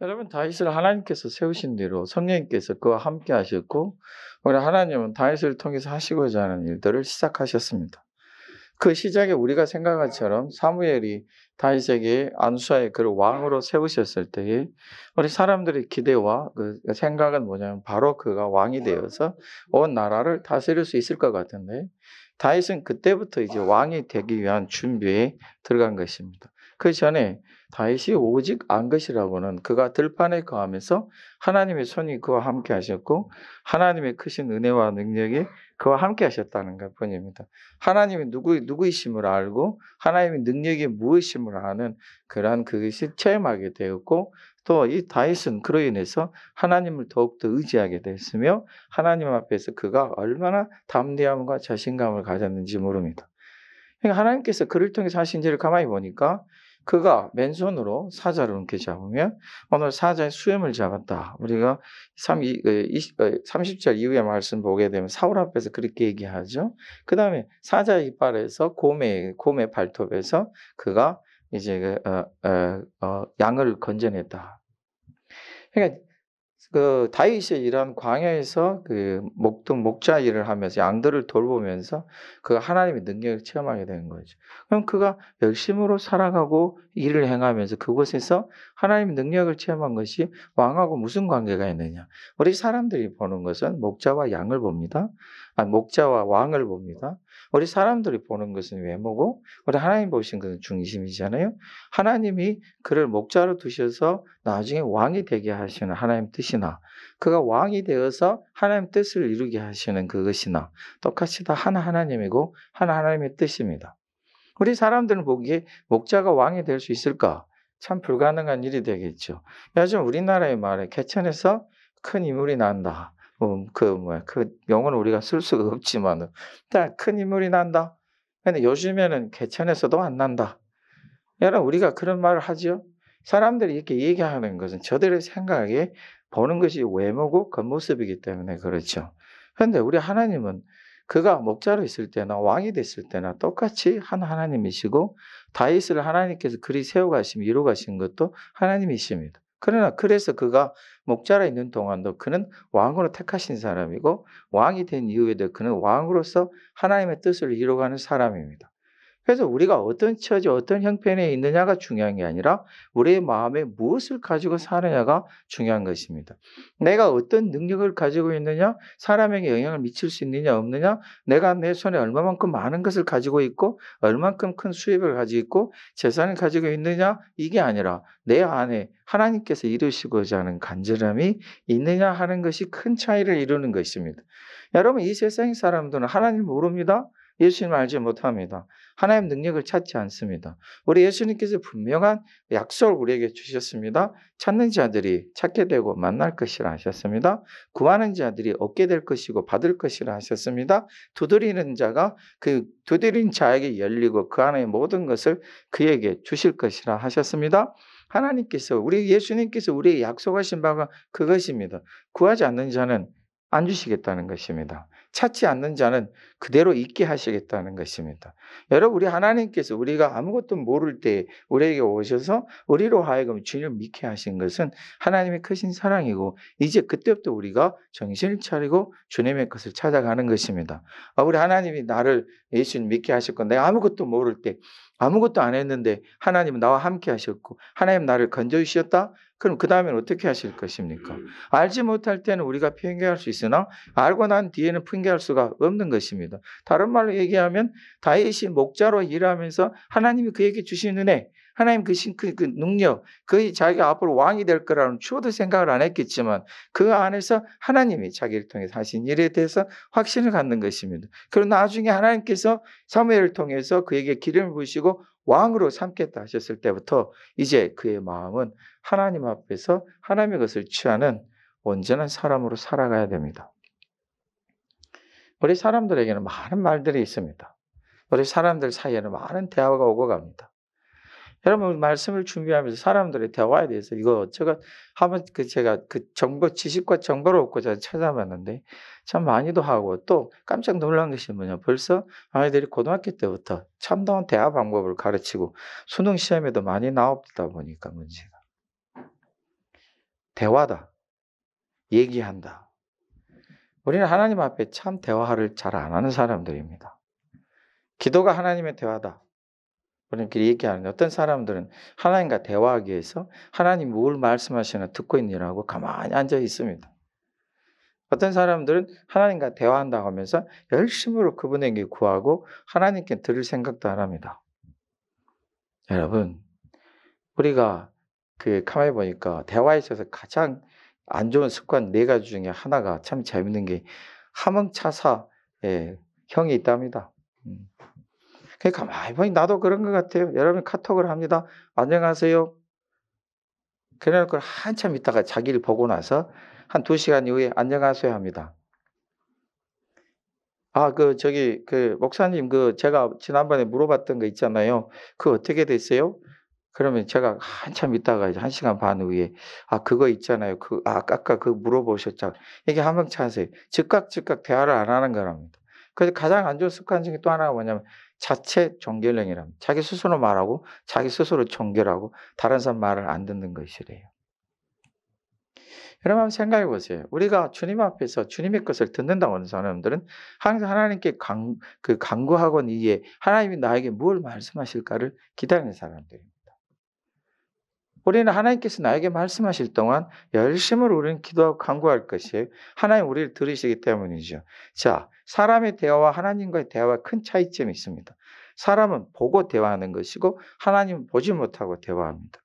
여러분 다윗을 하나님께서 세우신 뒤로 성령님께서 그와 함께 하셨고 우리 하나님은 다윗을 통해서 하시고자 하는 일들을 시작하셨습니다. 그 시작에 우리가 생각한 것처럼 사무엘이 다윗에게 안수하에 그를 왕으로 세우셨을 때에 우리 사람들의 기대와 그 생각은 뭐냐면 바로 그가 왕이 되어서 온 나라를 다스릴 수 있을 것 같은데 다윗은 그때부터 이제 왕이 되기 위한 준비에 들어간 것입니다. 그 전에 다윗이 오직 안 것이라고는 그가 들판에 거하면서 하나님의 손이 그와 함께 하셨고 하나님의 크신 은혜와 능력이 그와 함께 하셨다는 것 뿐입니다. 하나님이 누구이심을 알고 하나님의 능력이 무엇임을 아는 그러한 그것이 체험하게 되었고 또 이 다윗은 그로 인해서 하나님을 더욱더 의지하게 됐으며 하나님 앞에서 그가 얼마나 담대함과 자신감을 가졌는지 모릅니다. 그러니까 하나님께서 그를 통해서 하신 일을 가만히 보니까 그가 맨손으로 사자를 이렇게 잡으면 오늘 사자의 수염을 잡았다. 우리가 30절 이후의 말씀 보게 되면 사울 앞에서 그렇게 얘기하죠. 그다음에 사자의 이빨에서 곰의 발톱에서 그가 이제 양을 건져냈다. 그러니까 그 다윗이 이런 광야에서 그 목자 일을 하면서 양들을 돌보면서 그 하나님의 능력을 체험하게 되는 거죠. 그럼 그가 열심으로 살아가고 일을 행하면서 그곳에서 하나님의 능력을 체험한 것이 왕하고 무슨 관계가 있느냐? 우리 사람들이 보는 것은 목자와 양을 봅니다. 목자와 왕을 봅니다. 우리 사람들이 보는 것은 외모고 우리 하나님 보신 것은 중심이잖아요. 하나님이 그를 목자로 두셔서 나중에 왕이 되게 하시는 하나님 뜻이나 그가 왕이 되어서 하나님 뜻을 이루게 하시는 그것이나 똑같이 다 하나님이고 하나님의 뜻입니다. 우리 사람들은 보기에 목자가 왕이 될 수 있을까? 참 불가능한 일이 되겠죠. 요즘 우리나라의 말에 개천에서 큰 인물이 난다. 그 용어는 우리가 쓸 수가 없지만은 일단 큰 인물이 난다. 근데 요즘에는 개천에서도 안 난다. 여러분 우리가 그런 말을 하죠. 사람들이 이렇게 얘기하는 것은 저들의 생각에 보는 것이 외모고 겉모습이기 때문에 그렇죠. 그런데 우리 하나님은 그가 목자로 있을 때나 왕이 됐을 때나 똑같이 한 하나님이시고 다윗을 하나님께서 그리 세워가시며 이루가신 것도 하나님이십니다. 그러나 그래서 그가 목자로 있는 동안도 그는 왕으로 택하신 사람이고 왕이 된 이후에도 그는 왕으로서 하나님의 뜻을 이루어가는 사람입니다. 그래서 우리가 어떤 처지, 어떤 형편에 있느냐가 중요한 게 아니라 우리의 마음에 무엇을 가지고 사느냐가 중요한 것입니다. 내가 어떤 능력을 가지고 있느냐, 사람에게 영향을 미칠 수 있느냐, 없느냐, 내가 내 손에 얼마만큼 많은 것을 가지고 있고, 얼만큼 큰 수입을 가지고 있고, 재산을 가지고 있느냐, 이게 아니라 내 안에 하나님께서 이루시고자 하는 간절함이 있느냐 하는 것이 큰 차이를 이루는 것입니다. 여러분, 이 세상 사람들은 하나님을 모릅니다. 예수님을 알지 못합니다. 하나님 능력을 찾지 않습니다. 우리 예수님께서 분명한 약속을 우리에게 주셨습니다. 찾는 자들이 찾게 되고 만날 것이라 하셨습니다. 구하는 자들이 얻게 될 것이고 받을 것이라 하셨습니다. 두드리는 자가 그 두드린 자에게 열리고 그 안에 모든 것을 그에게 주실 것이라 하셨습니다. 하나님께서 우리 예수님께서 우리에게 약속하신 바가 그것입니다. 구하지 않는 자는 안 주시겠다는 것입니다. 찾지 않는 자는 그대로 있게 하시겠다는 것입니다. 여러분 우리 하나님께서 우리가 아무것도 모를 때 우리에게 오셔서 우리로 하여금 주님을 믿게 하신 것은 하나님의 크신 사랑이고 이제 그때부터 우리가 정신을 차리고 주님의 것을 찾아가는 것입니다. 우리 하나님이 나를 예수님 믿게 하셨고 내가 아무것도 모를 때 아무것도 안 했는데 하나님은 나와 함께 하셨고 하나님 나를 건져주셨다? 그럼 그 다음엔 어떻게 하실 것입니까? 알지 못할 때는 우리가 핑계할 수 있으나 알고 난 뒤에는 핑계할 수가 없는 것입니다. 다른 말로 얘기하면 다윗이 목자로 일하면서 하나님이 그에게 주신 은혜, 하나님 주신 그 능력, 그 자기가 앞으로 왕이 될 거라는 추호도 생각을 안 했겠지만 그 안에서 하나님이 자기를 통해서 하신 일에 대해서 확신을 갖는 것입니다. 그리고 나중에 하나님께서 사무엘을 통해서 그에게 기름을 부으시고 왕으로 삼겠다 하셨을 때부터 이제 그의 마음은 하나님 앞에서 하나님의 것을 취하는 온전한 사람으로 살아가야 됩니다. 우리 사람들에게는 많은 말들이 있습니다. 우리 사람들 사이에는 많은 대화가 오고 갑니다. 여러분 말씀을 준비하면서 사람들의 대화에 대해서 이거 제가 한번 제가 지식과 정보를 얻고 제가 찾아봤는데 참 많이도 하고 또 깜짝 놀란 것이 뭐냐 벌써 아이들이 고등학교 때부터 참다운 대화 방법을 가르치고 수능 시험에도 많이 나오다 보니까 문제가. 대화다. 얘기한다. 우리는 하나님 앞에 참 대화를 잘 안 하는 사람들입니다. 기도가 하나님의 대화다. 우리는 그렇게 얘기하는데 어떤 사람들은 하나님과 대화하기 위해서 하나님 뭘 말씀하시나 듣고 있느라고 가만히 앉아 있습니다. 어떤 사람들은 하나님과 대화한다고 하면서 열심으로 그분에게 구하고 하나님께 들을 생각도 안 합니다. 여러분, 우리가 가만히 보니까 대화에 있어서 가장 안 좋은 습관 4가지 중에 하나가 참 재밌는 게 하멍차사 형이 있답니다. 가만히 보니 나도 그런 것 같아요. 여러분 카톡을 합니다. 안녕하세요. 그래놓고 한참 있다가 자기를 보고 나서 한 2시간 이후에 안녕하세요 합니다. 목사님, 제가 지난번에 물어봤던 거 있잖아요. 그거 어떻게 됐어요? 그러면 제가 한참 있다가 이제 1시간 반 후에, 그거 있잖아요. 아까 물어보셨잖아요. 이게 하멍차세요. 즉각 대화를 안 하는 거랍니다. 그래서 가장 안 좋은 습관 중에 또 하나가 뭐냐면 자체 종결형이랍니다. 자기 스스로 말하고 자기 스스로 종결하고 다른 사람 말을 안 듣는 것이래요. 여러분 한번 생각해 보세요. 우리가 주님 앞에서 주님의 것을 듣는다고 하는 사람들은 항상 하나님께 간구하건 이에 하나님이 나에게 뭘 말씀하실까를 기다리는 사람들입니다. 우리는 하나님께서 나에게 말씀하실 동안 열심으로 우리는 기도하고 간구할 것이에요. 하나님 우리를 들으시기 때문이죠. 자, 사람의 대화와 하나님과의 대화가 큰 차이점이 있습니다. 사람은 보고 대화하는 것이고 하나님은 보지 못하고 대화합니다.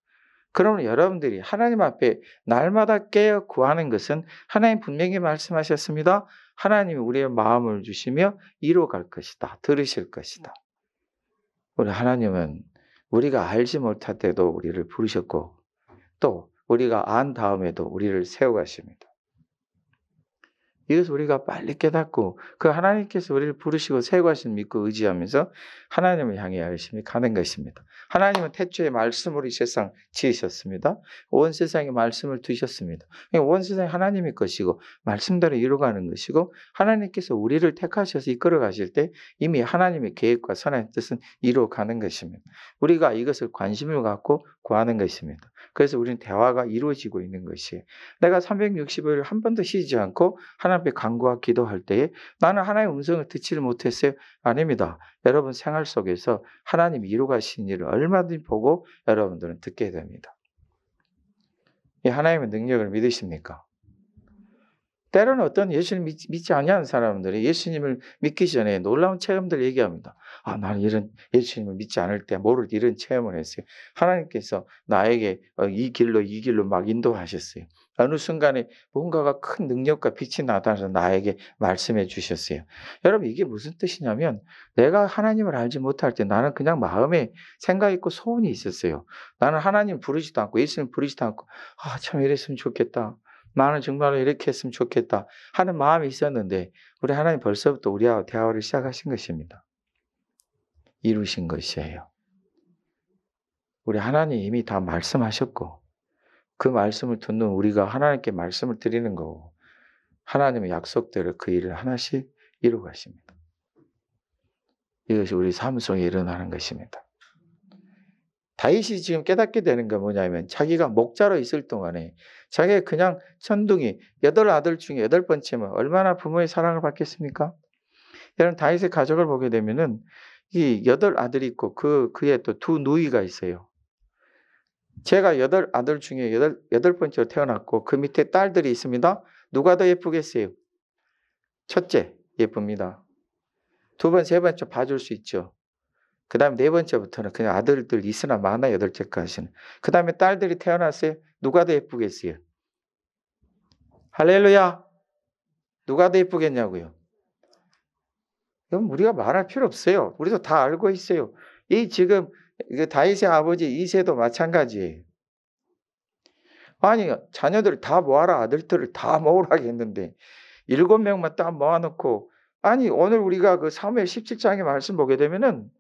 그러면 여러분들이 하나님 앞에 날마다 깨어 구하는 것은 하나님 분명히 말씀하셨습니다. 하나님이 우리의 마음을 주시며 이루어갈 것이다. 들으실 것이다. 우리 하나님은 우리가 알지 못할 때도 우리를 부르셨고 또 우리가 안 다음에도 우리를 세워가십니다. 이것을 우리가 빨리 깨닫고 그 하나님께서 우리를 부르시고 세워가신 믿고 의지하면서 하나님을 향해 열심히 가는 것입니다. 하나님은 태초에 말씀으로 이 세상 지으셨습니다. 온 세상에 말씀을 두셨습니다. 온 세상이 하나님의 것이고 말씀대로 이루어가는 것이고 하나님께서 우리를 택하셔서 이끌어 가실 때 이미 하나님의 계획과 선한 뜻은 이루어가는 것입니다. 우리가 이것을 관심을 갖고 구하는 것입니다. 그래서 우리는 대화가 이루어지고 있는 것이에요. 내가 365일 한 번도 쉬지 않고 하나님 앞에 간구와 기도할 때에 나는 하나님의 음성을 듣지를 못했어요. 아닙니다. 여러분 생활 속에서 하나님이 이루어가신 일을 얼마든지 보고 여러분들은 듣게 됩니다. 이 하나님의 능력을 믿으십니까? 때로는 어떤 예수님 믿지 아니하는 사람들이 예수님을 믿기 전에 놀라운 체험들을 얘기합니다. 나는 이런 예수님을 믿지 않을 때 모를 이런 체험을 했어요. 하나님께서 나에게 이 길로 막 인도하셨어요. 어느 순간에 뭔가가 큰 능력과 빛이 나타나서 나에게 말씀해 주셨어요. 여러분 이게 무슨 뜻이냐면 내가 하나님을 알지 못할 때 나는 그냥 마음에 생각 있고 소원이 있었어요. 나는 하나님 부르지도 않고 예수님 부르지도 않고 참 이랬으면 좋겠다. 나는 정말로 이렇게 했으면 좋겠다 하는 마음이 있었는데 우리 하나님 벌써부터 우리와 대화를 시작하신 것입니다. 이루신 것이에요. 우리 하나님 이미 다 말씀하셨고 그 말씀을 듣는 우리가 하나님께 말씀을 드리는 거고 하나님의 약속대로 그 일을 하나씩 이루어가십니다. 이것이 우리 삶 속에 일어나는 것입니다. 다윗이 지금 깨닫게 되는 건 뭐냐면 자기가 목자로 있을 동안에 자기가 그냥 천둥이 8아들 중에 8번째면 얼마나 부모의 사랑을 받겠습니까? 여러분 다윗의 가족을 보게 되면은 이 8아들이 있고 그의 또 2 누이가 있어요. 제가 8아들 중에 8번째로 태어났고 그 밑에 딸들이 있습니다. 누가 더 예쁘겠어요? 첫째 예쁩니다. 2번, 3번째 봐줄 수 있죠. 그 다음에 4번째부터는 그냥 아들들 있으나 마나 8째까지는. 그 다음에 딸들이 태어났어요. 누가 더 예쁘겠어요? 할렐루야. 누가 더 예쁘겠냐고요. 이건 우리가 말할 필요 없어요. 우리도 다 알고 있어요. 지금 다윗의 아버지 이새도 마찬가지예요. 아니 자녀들 다 모아라 아들들을 다 모으라 했는데 7명만 딱 모아놓고 오늘 우리가 사무엘 17장의 말씀 보게 되면은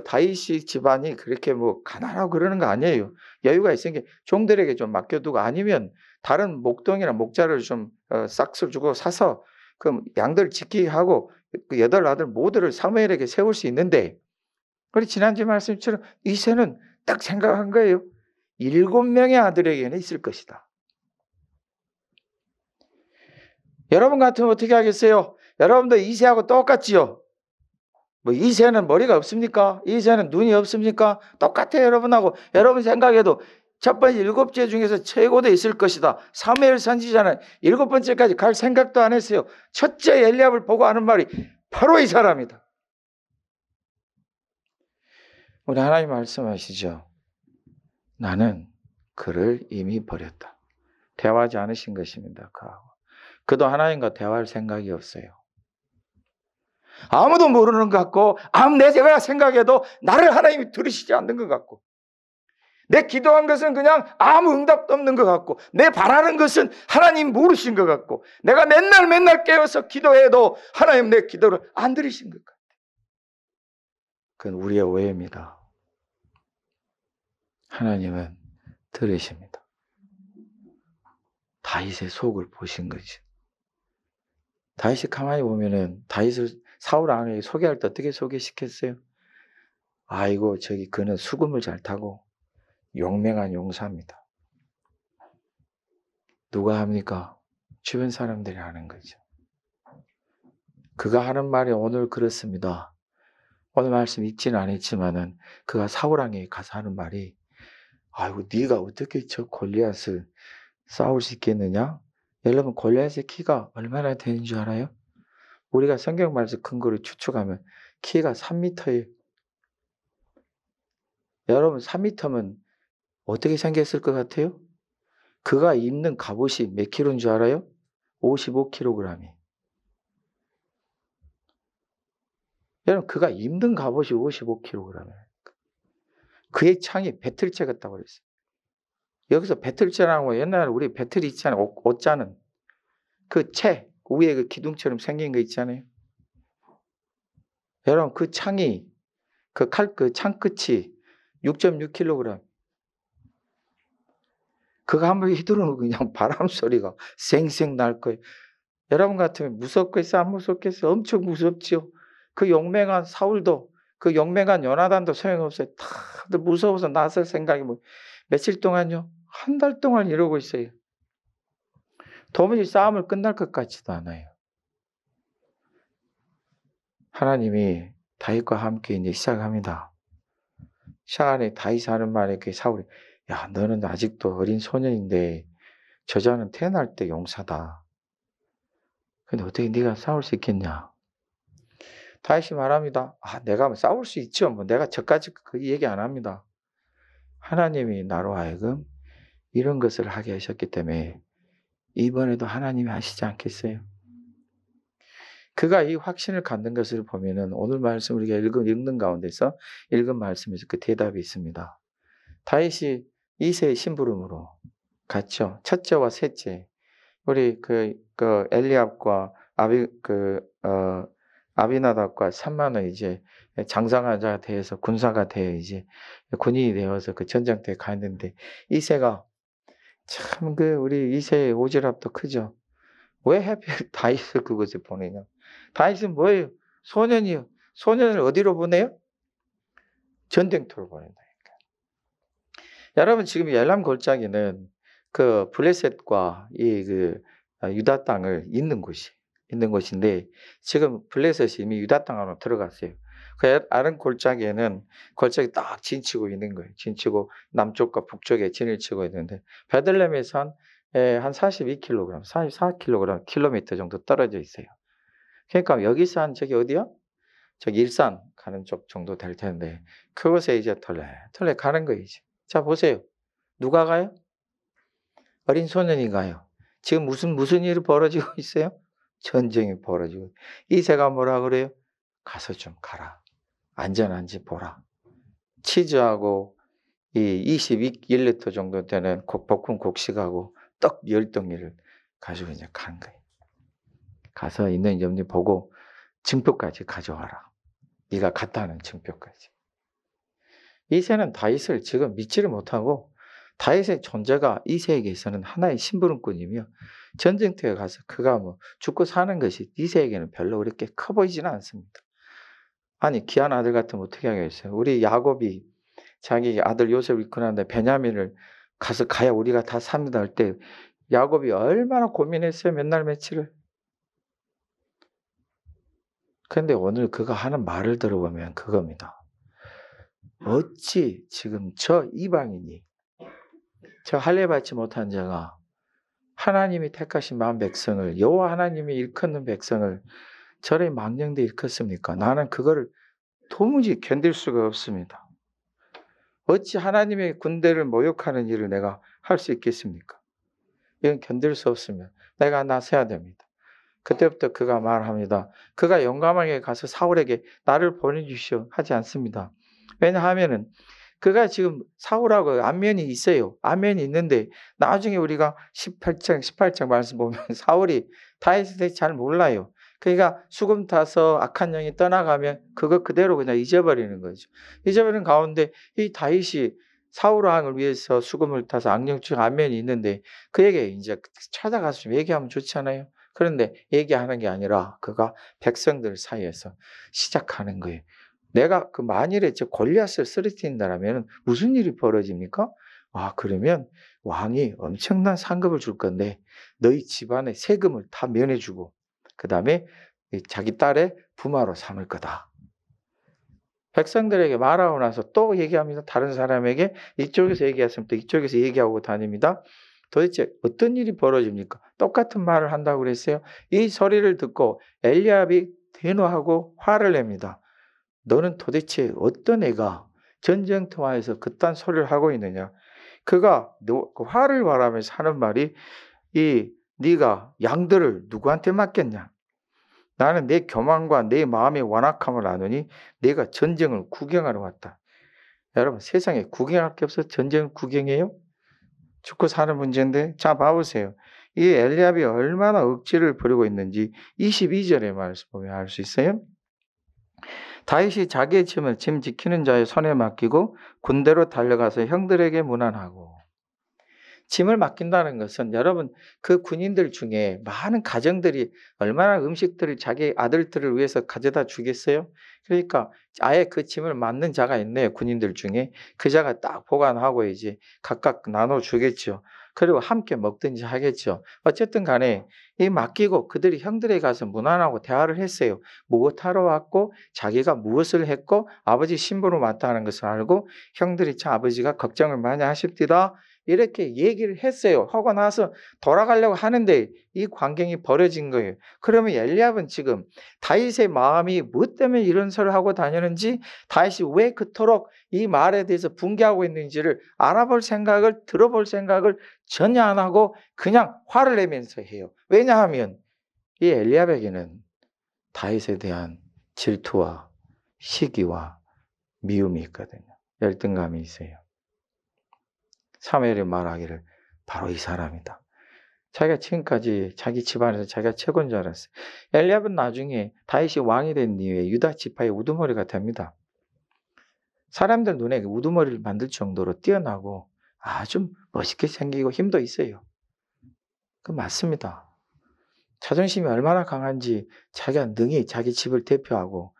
다윗이 집안이 그렇게 가난하고 그러는 거 아니에요. 여유가 있으니까 종들에게 좀 맡겨두고 아니면 다른 목동이나 목자를 좀 싹쓸 주고 사서 그 양들 지키게 하고 그 8아들 모두를 사무엘에게 세울 수 있는데 우리 지난주 말씀처럼 이새는 딱 생각한 거예요. 7명의 아들에게는 있을 것이다. 여러분 같으면 어떻게 하겠어요? 여러분도 이새하고 똑같지요? 뭐 이새는 머리가 없습니까? 이새는 눈이 없습니까? 똑같아요, 여러분하고. 여러분 생각해도 첫 번째 7째 중에서 최고도 있을 것이다. 사무엘 선지자는 7번째까지 갈 생각도 안 했어요. 첫째 엘리압을 보고 하는 말이 바로 이 사람이다. 우리 하나님 말씀하시죠. 나는 그를 이미 버렸다. 대화하지 않으신 것입니다. 그도 하나님과 대화할 생각이 없어요. 아무도 모르는 것 같고, 내가 생각해도 나를 하나님이 들으시지 않는 것 같고, 내 기도한 것은 그냥 아무 응답도 없는 것 같고, 내 바라는 것은 하나님 모르신 것 같고, 내가 맨날 깨어서 기도해도 하나님 내 기도를 안 들으신 것 같아요. 그건 우리의 오해입니다. 하나님은 들으십니다. 다윗의 속을 보신 거죠. 다윗이 가만히 보면은 다윗을 사울 왕에게 소개할 때 어떻게 소개시켰어요? 아이고 그는 수금을 잘 타고 용맹한 용사입니다. 누가 합니까? 주변 사람들이 하는 거죠. 그가 하는 말이 오늘 그렇습니다. 오늘 말씀 읽지는 않았지만은 그가 사울 왕에게 가서 하는 말이 아이고 네가 어떻게 저 골리앗을 싸울 수 있겠느냐? 여러분 골리앗의 키가 얼마나 되는 줄 알아요? 우리가 성경 말씀 근거를 추측하면 키가 3m예요. 여러분 3m면 어떻게 생겼을 것 같아요? 그가 입는 갑옷이 몇 킬로인 줄 알아요? 55kg. 여러분 그가 입는 갑옷이 55kg. 그의 창이 배틀채 같다고 그랬어요. 여기서 배틀채라는 거 옛날에 우리 배틀 있잖아요. 옷 짜는 그 채 위에 그 기둥처럼 생긴 거 있잖아요. 여러분 그 창이 그 창 끝이 6.6kg. 그거 한번 휘두르면 그냥 바람 소리가 쌩쌩 날 거예요. 여러분 같으면 무섭겠어요? 안 무섭겠어요? 엄청 무섭죠. 그 용맹한 사울도 그 용맹한 요나단도 소용없어요. 다들 무서워서 나설 생각이 며칠 동안요? 한 달 동안 이러고 있어요. 도무지 싸움을 끝날 것 같지도 않아요. 하나님이 다윗과 함께 이제 시작합니다. 시작하니 다윗이 하는 말에 그 사울이 야 너는 아직도 어린 소년인데 저자는 태어날 때 용사다. 근데 어떻게 네가 싸울 수 있겠냐? 다윗이 말합니다. 내가 싸울 수 있죠. 내가 저까지 그 얘기 안 합니다. 하나님이 나로 하여금 이런 것을 하게 하셨기 때문에 이번에도 하나님이 하시지 않겠어요? 그가 이 확신을 갖는 것을 보면은 오늘 말씀 우리가 읽는 가운데서 읽은 말씀에서 그 대답이 있습니다. 다윗이 이새의 심부름으로 갔죠. 첫째와 셋째. 우리 엘리압과 아비나답과 삼만은 이제 장상하자 되어서 군사가 되어 이제 군인이 되어서 그 전장터에 갔는데 이새가 참 우리 이새의 오지랖도 크죠. 왜 하필 다윗을 그곳에 보내냐? 다윗은 뭐예요? 소년이요. 소년을 어디로 보내요? 전쟁터로 보낸다니까. 여러분 지금 엘람 골짜기는 그 블레셋과 유다 땅을 잇는 곳인데 지금 블레셋이 이미 유다 땅으로 들어갔어요. 그 아른 골짜기에는 골짜기 딱 진치고 있는 거예요. 진치고 남쪽과 북쪽에 진을 치고 있는데 베들레헴에서 한 42kg, 44kg 킬로미터 정도 떨어져 있어요. 그러니까 여기서 한 저기 어디야? 저기 일산 가는 쪽 정도 될 텐데 그곳에 이제 털레 가는 거예요. 자 보세요. 누가 가요? 어린 소년이 가요. 지금 무슨 일이 벌어지고 있어요? 전쟁이 벌어지고. 이새가 뭐라 그래요? 가서 좀 가라. 안전한지 보라. 치즈하고 이 22리터 정도 되는 볶음 곡식하고 떡 10덩이를 가지고 이제 간 거예요. 가서 있는 염리 보고 증표까지 가져와라. 네가 갔다는 증표까지. 이새는 다윗을 지금 믿지를 못하고 다윗의 존재가 이새에게서는 하나의 심부름꾼이며 전쟁터에 가서 그가 죽고 사는 것이 이새에게는 별로 그렇게 커 보이지는 않습니다. 아니 귀한 아들 같으면 어떻게 하겠어요? 우리 야곱이 자기 아들 요셉을 잃고 났는데 베냐민을 가야 우리가 다 삽니다 할 때 야곱이 얼마나 고민했어요. 몇 날 며칠을. 근데 오늘 그가 하는 말을 들어보면 그겁니다. 어찌 지금 저 이방인이, 저 할례 받지 못한 자가 하나님이 택하신 마음 백성을, 여호와 하나님이 일컫는 백성을 저래 망령되이 일컫습니까? 나는 그거를 도무지 견딜 수가 없습니다. 어찌 하나님의 군대를 모욕하는 일을 내가 할 수 있겠습니까? 이건 견딜 수 없으면 내가 나서야 됩니다. 그때부터 그가 말합니다. 그가 용감하게 가서 사울에게 나를 보내주시오 하지 않습니다. 왜냐하면은 그가 지금 사울하고 안면이 있어요. 안면이 있는데 나중에 우리가 18장 말씀 보면 사울이 다윗에 대해 잘 몰라요. 그러니까 수금 타서 악한 영이 떠나가면 그거 그대로 그냥 잊어버리는 거죠. 잊어버리는 가운데 이 다윗이 사울 왕을 위해서 수금을 타서 악령 중 안면이 있는데 그에게 이제 찾아가서 좀 얘기하면 좋잖아요. 그런데 얘기하는 게 아니라 그가 백성들 사이에서 시작하는 거예요. 내가 그 만일에 저 골리앗을 쓰러뜨린다라면 무슨 일이 벌어집니까? 아, 그러면 왕이 엄청난 상급을 줄 건데 너희 집안의 세금을 다 면해주고 그 다음에 자기 딸의 부마로 삼을 거다. 백성들에게 말하고 나서 또 얘기합니다. 다른 사람에게 이쪽에서 얘기했으면 또 이쪽에서 얘기하고 다닙니다. 도대체 어떤 일이 벌어집니까? 똑같은 말을 한다고 그랬어요. 이 소리를 듣고 엘리압이 대노하고 화를 냅니다. 너는 도대체 어떤 애가 전쟁터에서 그딴 소리를 하고 있느냐? 그가 그 화를 말하면서 하는 말이 네가 양들을 누구한테 맡겼냐? 나는 내 교만과 내 마음의 완악함을 아느니 내가 전쟁을 구경하러 왔다. 여러분 세상에 구경할 게 없어 전쟁을 구경해요? 죽고 사는 문제인데 자 봐보세요. 이 엘리압이 얼마나 억지를 부리고 있는지 22절의 말씀 보면 알 수 있어요. 다윗이 자기의 짐을 짐 지키는 자의 손에 맡기고 군대로 달려가서 형들에게 문안하고. 짐을 맡긴다는 것은 여러분 그 군인들 중에 많은 가정들이 얼마나 음식들을 자기 아들들을 위해서 가져다 주겠어요? 그러니까 아예 그 짐을 맡는 자가 있네요. 군인들 중에. 그 자가 딱 보관하고 이제 각각 나눠주겠죠. 그리고 함께 먹든지 하겠죠. 어쨌든 간에 이 맡기고 그들이 형들에 가서 문안하고 대화를 했어요. 무엇하러 왔고 자기가 무엇을 했고 아버지 신분을 맡다는 것을 알고 형들이 참 아버지가 걱정을 많이 하십디다. 이렇게 얘기를 했어요. 하고 나서 돌아가려고 하는데 이 광경이 벌어진 거예요. 그러면 엘리압은 지금 다윗의 마음이 무엇 때문에 이런 소리를 하고 다니는지 다윗이 왜 그토록 이 말에 대해서 분개하고 있는지를 알아볼 생각을 들어볼 생각을 전혀 안 하고 그냥 화를 내면서 해요. 왜냐하면 이 엘리압에게는 다윗에 대한 질투와 시기와 미움이 있거든요. 열등감이 있어요. 사무엘이 말하기를 바로 이 사람이다. 자기가 지금까지 자기 집안에서 자기가 최고인 줄 알았어요. 엘리압은 나중에 다윗이 왕이 된 이후에 유다 지파의 우두머리가 됩니다. 사람들 눈에 우두머리를 만들 정도로 뛰어나고 아주 멋있게 생기고 힘도 있어요. 그 맞습니다. 자존심이 얼마나 강한지 자기가 능히 자기 집을 대표하고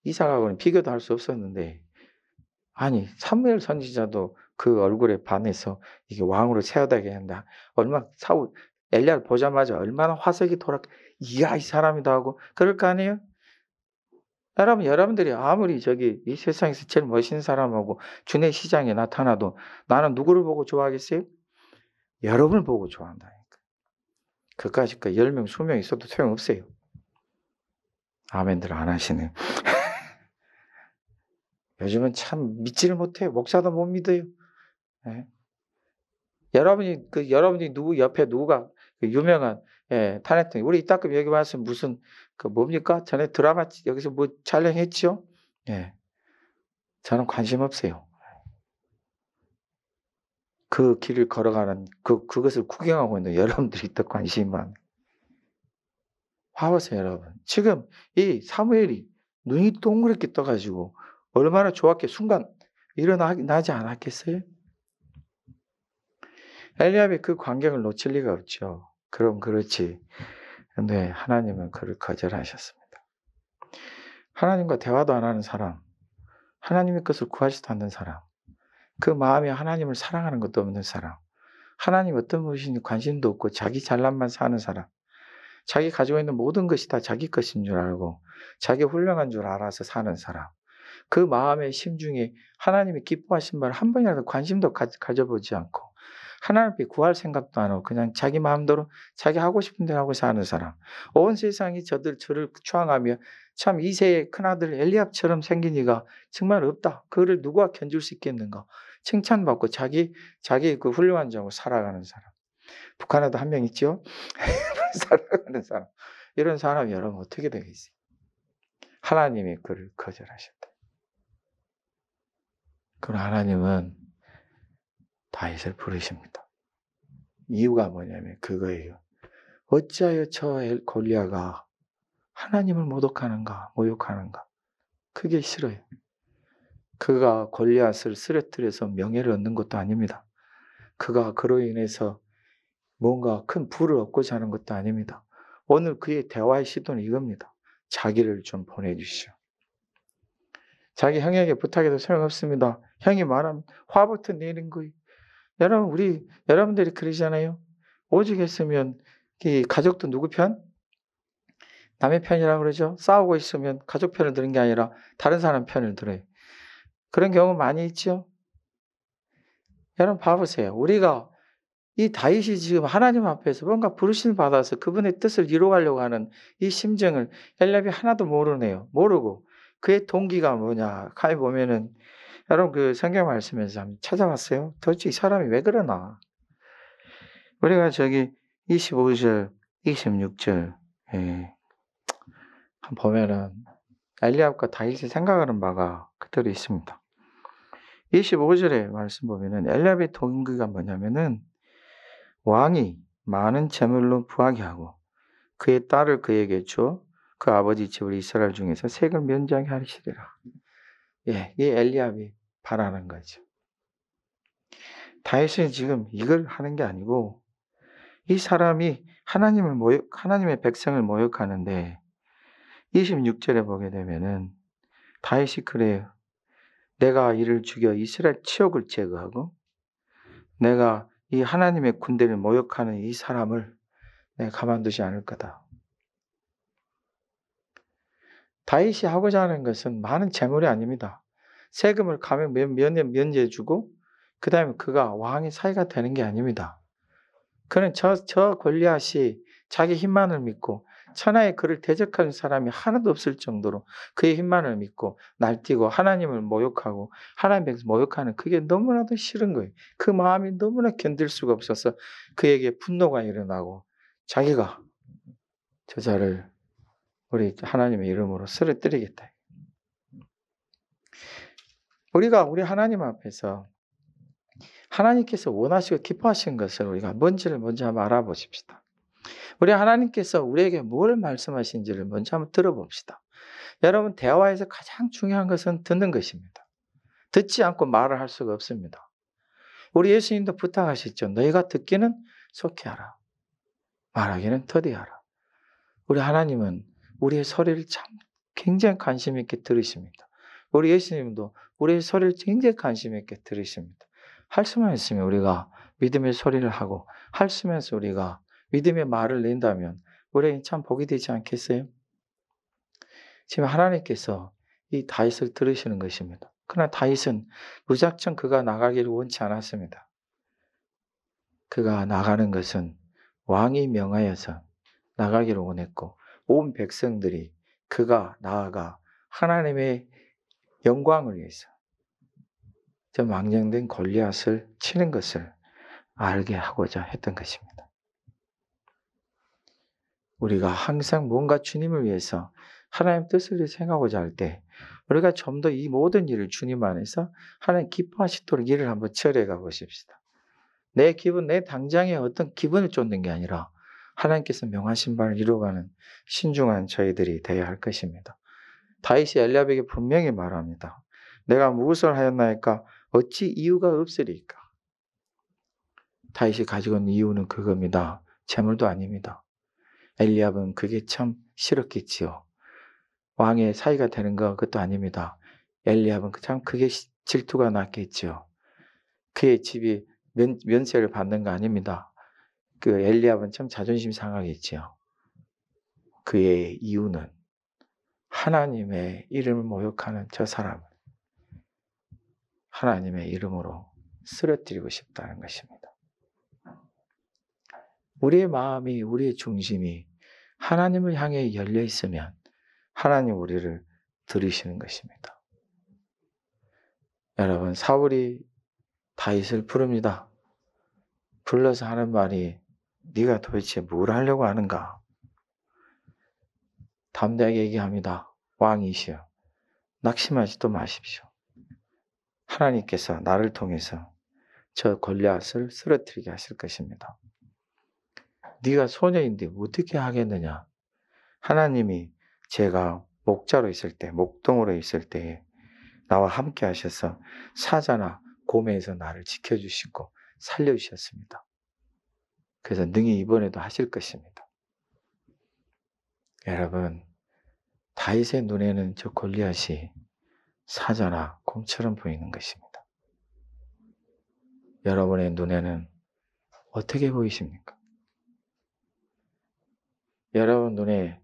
이삭하고는 비교도 할 수 없었는데 아니 사무엘 선지자도 그 얼굴에 반해서 이게 왕으로 세워다게 한다. 얼마나 엘리야를 보자마자 얼마나 화색이 돌아 이야 이 사람이다 하고 그럴 거 아니에요? 여러분들이 아무리 이 세상에서 제일 멋있는 사람하고 주내 시장에 나타나도 나는 누구를 보고 좋아하겠어요? 여러분을 보고 좋아한다니까. 그까짓 10명, 20명 있어도 소용없어요. 아멘들 안 하시네. 요즘은 참 믿지를 못해요. 목사도 못 믿어요. 예. 여러분이 누구 옆에 누가 유명한 타레ን트 우리 이따금 여기 와서 무슨 뭡니까? 전에 드라마 여기서 뭐 촬영했죠? 예. 저는 관심 없어요. 그 길을 걸어가는 그것을 구경하고 있는 여러분들이 더 관심이 많아요. 봐보세요, 여러분. 지금 이 사무엘이 눈이 동그랗게 떠가지고 얼마나 좋았게 순간 일어나지 않았겠어요? 엘리압이 그 광경을 놓칠 리가 없죠. 그럼 그렇지. 근데 하나님은 그를 거절하셨습니다. 하나님과 대화도 안 하는 사람, 하나님의 것을 구하지도 않는 사람, 그 마음에 하나님을 사랑하는 것도 없는 사람, 하나님 어떤 분이신지 관심도 없고 자기 잘난만 사는 사람, 자기 가지고 있는 모든 것이 다 자기 것인 줄 알고 자기 훌륭한 줄 알아서 사는 사람. 그 마음의 심중에 하나님이 기뻐하신 바를 한 번이라도 관심도 가져보지 않고 하나님 앞에 구할 생각도 안 하고 그냥 자기 마음대로 자기 하고 싶은 대로 하고 사는 사람. 온 세상이 저를 추앙하며 참 이세의 큰아들 엘리압처럼 생긴 이가 정말 없다. 그를 누가 견줄 수 있겠는가. 칭찬받고 자기 그 훌륭한 점으로 살아가는 사람. 북한에도 한 명 있죠. 살아가는 사람. 이런 사람이 여러분 어떻게 되겠어요? 하나님이 그를 거절하셨다. 그럼 하나님은 다윗을 부르십니다. 이유가 뭐냐면 그거예요. 어찌하여 저 골리앗가 하나님을 모독하는가, 모욕하는가. 그게 싫어요. 그가 골리앗을 쓰러뜨려서 명예를 얻는 것도 아닙니다. 그가 그로 인해서 뭔가 큰 부를 얻고자 하는 것도 아닙니다. 오늘 그의 대화의 시도는 이겁니다. 자기를 좀 보내주시오. 자기 형에게 부탁해도 소용없습니다. 형이 말하면 화부터 내는 거예요. 여러분, 여러분들이 그러잖아요. 오직 했으면 이 가족도 누구 편? 남의 편이라고 그러죠. 싸우고 있으면 가족 편을 들은 게 아니라 다른 사람 편을 들어요. 그런 경우 많이 있죠. 여러분 봐보세요. 우리가 이 다윗이 지금 하나님 앞에서 뭔가 부르심을 받아서 그분의 뜻을 이루어가려고 하는 이 심정을 엘리압이 하나도 모르네요. 모르고 그의 동기가 뭐냐 가만히 보면은 여러분 그 성경 말씀에서 한번 찾아봤어요. 도대체 이 사람이 왜 그러나. 우리가 저기 25절 26절 한번 보면은 엘리압과 다윗이 생각하는 바가 그대로 있습니다. 25절에 말씀 보면은 엘리압의 동기가 뭐냐면은 왕이 많은 재물로 부하게 하고 그의 딸을 그에게 줘 그 아버지 집을 이스라엘 중에서 색을 면제하게 하시리라. 이 엘리압이 바라는 거죠. 다윗은 지금 이걸 하는 게 아니고 이 사람이 하나님의 백성을 모욕하는데 26절에 보게 되면은 다윗이 그래요. 내가 이를 죽여 이스라엘 치욕을 제거하고 내가 이 하나님의 군대를 모욕하는 이 사람을 내가 가만두지 않을 거다. 다윗이 하고자 하는 것은 많은 재물이 아닙니다. 세금을 면제해주고 그 다음에 그가 왕의 사이가 되는 게 아닙니다. 그는 저 골리앗이 자기 힘만을 믿고 천하에 그를 대적하는 사람이 하나도 없을 정도로 그의 힘만을 믿고 날뛰고 하나님을 모욕하고 하나님 백성 모욕하는 그게 너무나도 싫은 거예요. 그 마음이 너무나 견딜 수가 없어서 그에게 분노가 일어나고 자기가 저자를 우리 하나님의 이름으로 쓰러뜨리겠다. 우리 하나님 앞에서 하나님께서 원하시고 기뻐하시는 것을 우리가 뭔지를 먼저 한번 알아보십시다. 우리 하나님께서 우리에게 뭘 말씀하신지를 먼저 한번 들어봅시다. 여러분 대화에서 가장 중요한 것은 듣는 것입니다. 듣지 않고 말을 할 수가 없습니다. 우리 예수님도 부탁하셨죠. 너희가 듣기는 속히 하라. 말하기는 더디 하라. 우리 하나님은 우리의 소리를 참 굉장히 관심 있게 들으십니다. 우리 예수님도 우리의 소리를 굉장히 관심 있게 들으십니다. 할 수만 있으면 우리가 믿음의 소리를 하고 할 수만 있으면 우리가 믿음의 말을 낸다면 우리에게 참 복이 되지 않겠어요? 지금 하나님께서 이 다윗을 들으시는 것입니다. 그러나 다윗은 무작정 그가 나가기를 원치 않았습니다. 그가 나가는 것은 왕이 명하여서 나가기를 원했고 온 백성들이 그가 나아가 하나님의 영광을 위해서 저 망령된 골리앗을 치는 것을 알게 하고자 했던 것입니다. 우리가 항상 뭔가 주님을 위해서 하나님 뜻을 위해서 행하고자 할 때 우리가 좀 더 이 모든 일을 주님 안에서 하나님 기뻐하시도록 일을 한번 처리해 가 보십시다. 내 기분, 내 당장의 어떤 기분을 쫓는 게 아니라 하나님께서 명하신 바를 이루어가는 신중한 저희들이 되어야 할 것입니다. 다윗이 엘리압에게 분명히 말합니다. 내가 무엇을 하였나이까 어찌 이유가 없으리까? 다윗이 가지고 있는 이유는 그겁니다. 재물도 아닙니다. 엘리압은 그게 참 싫었겠지요. 왕의 사이가 되는 거 그것도 아닙니다. 엘리압은 참 그게 질투가 났겠지요. 그의 집이 면세를 받는 거 아닙니다. 그 엘리압은 참 자존심 상하겠지요. 그의 이유는 하나님의 이름을 모욕하는 저 사람을 하나님의 이름으로 쓰러뜨리고 싶다는 것입니다. 우리의 마음이, 우리의 중심이 하나님을 향해 열려 있으면 하나님 우리를 들으시는 것입니다. 여러분, 사울이 다윗을 부릅니다. 불러서 하는 말이 네가 도대체 뭘 하려고 하는가? 담대하게 얘기합니다. 왕이시여, 낙심하지도 마십시오. 하나님께서 나를 통해서 저 골리앗을 쓰러뜨리게 하실 것입니다. 네가 소녀인데 어떻게 하겠느냐? 하나님이 제가 목자로 있을 때, 목동으로 있을 때에 나와 함께 하셔서 사자나 곰에서 나를 지켜주시고 살려주셨습니다. 그래서 능히 이번에도 하실 것입니다. 여러분, 다윗의 눈에는 저 골리앗이 사자나 곰처럼 보이는 것입니다. 여러분의 눈에는 어떻게 보이십니까? 여러분 눈에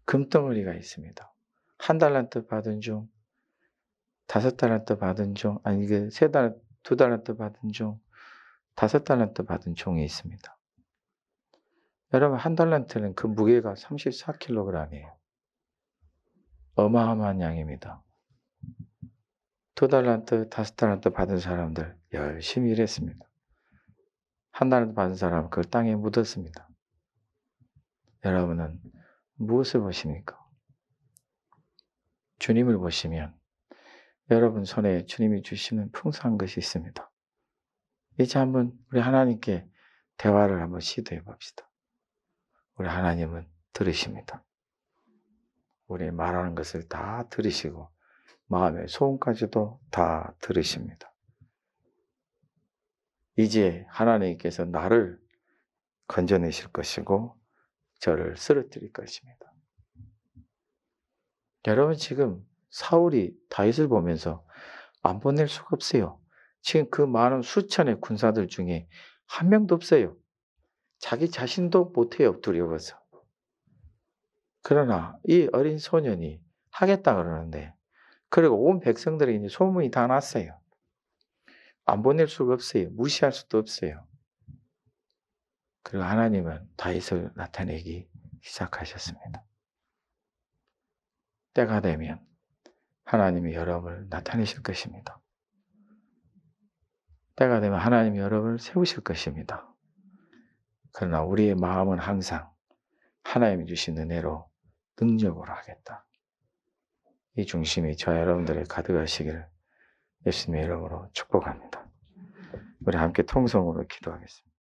금덩어리가 있습니다. 1달란트 받은 중, 5달란트 받은 중, 아니 2달란트 받은 중, 5달란트 받은 종이 있습니다. 여러분 1달란트는 그 무게가 34kg이에요. 어마어마한 양입니다. 2달란트, 5달란트 받은 사람들 열심히 일했습니다. 1달란트 받은 사람은 그걸 땅에 묻었습니다. 여러분은 무엇을 보십니까? 주님을 보시면 여러분 손에 주님이 주시는 풍성한 것이 있습니다. 이제 한번 우리 하나님께 대화를 한번 시도해 봅시다. 우리 하나님은 들으십니다. 우리 말하는 것을 다 들으시고 마음의 소원까지도 다 들으십니다. 이제 하나님께서 나를 건져내실 것이고 저를 쓰러뜨릴 것입니다. 여러분 지금 사울이 다윗을 보면서 안 보낼 수가 없어요. 지금 그 많은 수천의 군사들 중에 한 명도 없어요. 자기 자신도 못해요, 두려워서. 그러나 이 어린 소년이 하겠다 그러는데, 그리고 온 백성들이 이제 소문이 다 났어요. 안 보낼 수가 없어요. 무시할 수도 없어요. 그리고 하나님은 다윗을 나타내기 시작하셨습니다. 때가 되면 하나님이 여러분을 나타내실 것입니다. 때가 되면 하나님이 여러분을 세우실 것입니다. 그러나 우리의 마음은 항상 하나님이 주신 은혜로 능력으로 하겠다. 이 중심이 저와 여러분들의 가득하시기를 예수님의 이름으로 축복합니다. 우리 함께 통성으로 기도하겠습니다.